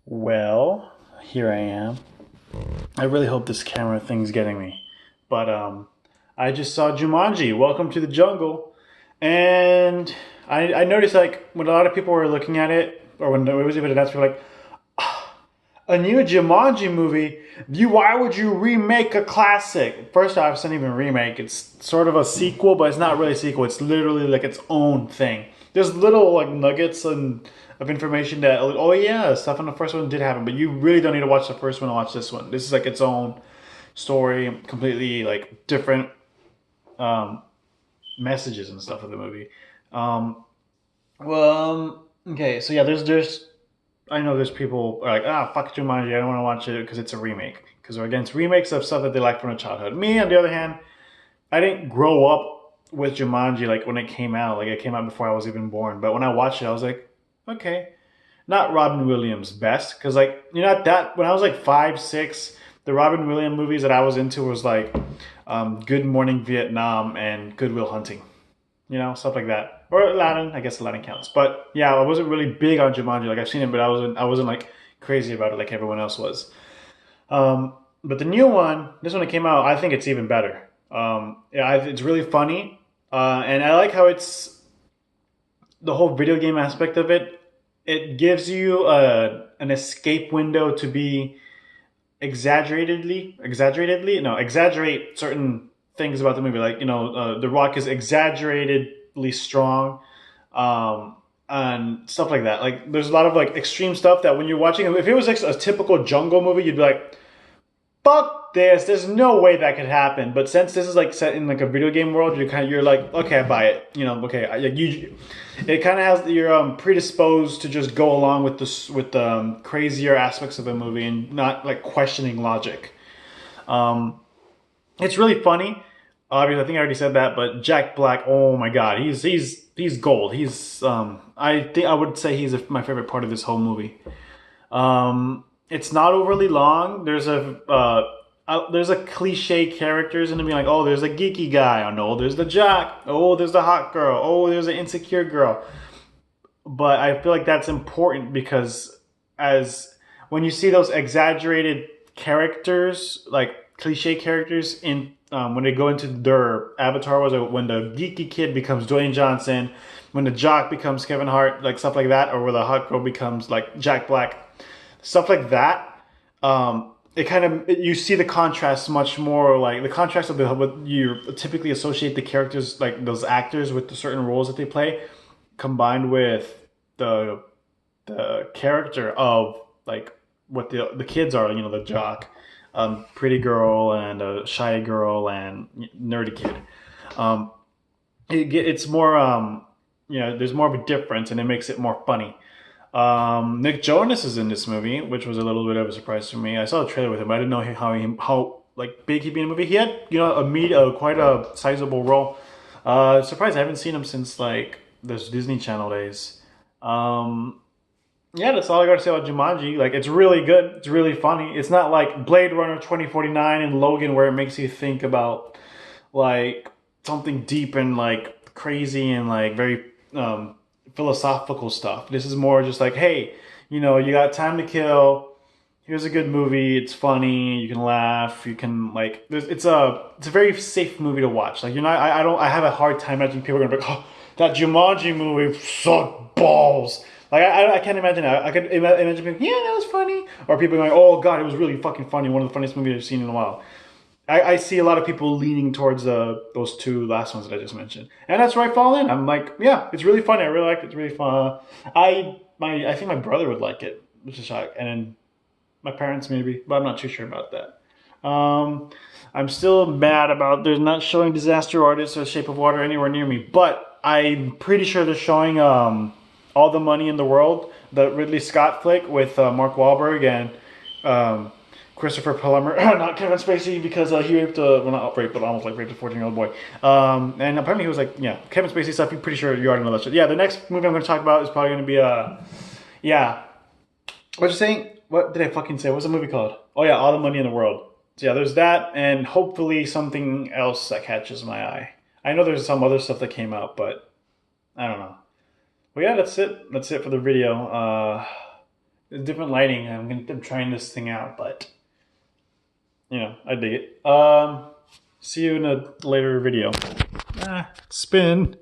Well, here I am. I really hope this camera thing's getting me. But I just saw Jumanji, Welcome to the Jungle. And I noticed like when a lot of people were looking at it, or when it was even announced, people were like, a new Jumanji movie? Why would you remake a classic? First off, it's not even a remake. It's sort of a sequel, but it's not really a sequel. It's literally like its own thing. There's little like nuggets of information that, oh yeah, stuff in the first one did happen, but you really don't need to watch the first one to watch this one. This is like its own story, completely like different um, messages and stuff of the movie. Um, okay, so yeah, there's I know there's people are like, fuck Jumanji, I don't want to watch it because it's a remake. Because they're against remakes of stuff that they like from their childhood. Me, on the other hand, I didn't grow up with Jumanji like when it came out. Like it came out before I was even born. But when I watched it, I was like, okay, not Robin Williams' best. Because like that when I was like 5, 6, the Robin Williams movies that I was into was like Good Morning Vietnam and Good Will Hunting. Stuff like that. Or Aladdin, I guess Aladdin counts. But yeah, I wasn't really big on Jumanji. Like I've seen it, but I wasn't like crazy about it like everyone else was. But the new one, this one that came out, I think it's even better. Yeah, it's really funny, and I like how it's the whole video game aspect of it. It gives you an escape window to be exaggerate certain things about the movie. Like The Rock is exaggeratedly strong, and stuff like that. Like there's a lot of like extreme stuff that when you're watching, if it was like a typical jungle movie, you'd be like, fuck this. There's no way that could happen. But since this is like set in like a video game world, you're like, okay, I buy it. Okay, it kind of has you're predisposed to just go along with the crazier aspects of the movie and not like questioning logic. Um, it's really funny. Obviously, I think I already said that, but Jack Black, oh my god, he's gold. I think I would say he's my favorite part of this whole movie. It's not overly long. There's a cliche characters and to be like, oh, there's a geeky guy. Oh no, there's the jock. Oh, there's the hot girl. Oh, there's an insecure girl. But I feel like that's important because as when you see those exaggerated characters, like cliche characters in when they go into their avatar was like when the geeky kid becomes Dwayne Johnson, when the jock becomes Kevin Hart, like stuff like that, or where the hot girl becomes like Jack Black, stuff like that. It kind of you see the contrast much more, like the contrast of what you typically associate the characters, like those actors with the certain roles that they play, combined with the the character of like what the kids are, the jock, pretty girl and a shy girl and nerdy kid. Um, it's more there's more of a difference and it makes it more funny. Nick Jonas is in this movie, which was a little bit of a surprise for me. I saw a trailer with him, but I didn't know how like big he'd be in the movie. He had quite a sizable role. Surprised I haven't seen him since like those Disney Channel days. Um, yeah, that's all I got to say about Jumanji. Like, it's really good. It's really funny. It's not like Blade Runner 2049 and Logan, where it makes you think about like something deep and like crazy and like very philosophical stuff. This is more just like, hey, you got time to kill. Here's a good movie. It's funny. You can laugh. You can like. It's a very safe movie to watch. Like you're not. I don't. I have a hard time imagining people are gonna be like, oh, that Jumanji movie sucked balls. Like I can't imagine that. I could imagine being, yeah, that was funny, or people going, oh god, it was really fucking funny. One of the funniest movies I've seen in a while. I see a lot of people leaning towards those two last ones that I just mentioned, and that's where I fall in. I'm like, yeah, it's really funny. I really like it. It's really fun. I think my brother would like it, which is shock, and then my parents maybe, but I'm not too sure about that. Um, I'm still mad about there's not showing Disaster Artist or Shape of Water anywhere near me, but I'm pretty sure they're showing All the Money in the World, the Ridley Scott flick with Mark Wahlberg and Christopher Plummer, not Kevin Spacey because he raped well, not raped, but almost like raped a 14-year-old boy. And apparently he was like, yeah, Kevin Spacey stuff. I'm pretty sure you already know that shit. Yeah, the next movie I'm going to talk about is probably going to be yeah. What you saying? What did I fucking say? What's the movie called? Oh yeah, All the Money in the World. So yeah, there's that, and hopefully something else that catches my eye. I know there's some other stuff that came out, but I don't know. Well, yeah, that's it. That's it for the video. different lighting. I'm trying this thing out, but you know, I dig it. See you in a later video. Spin.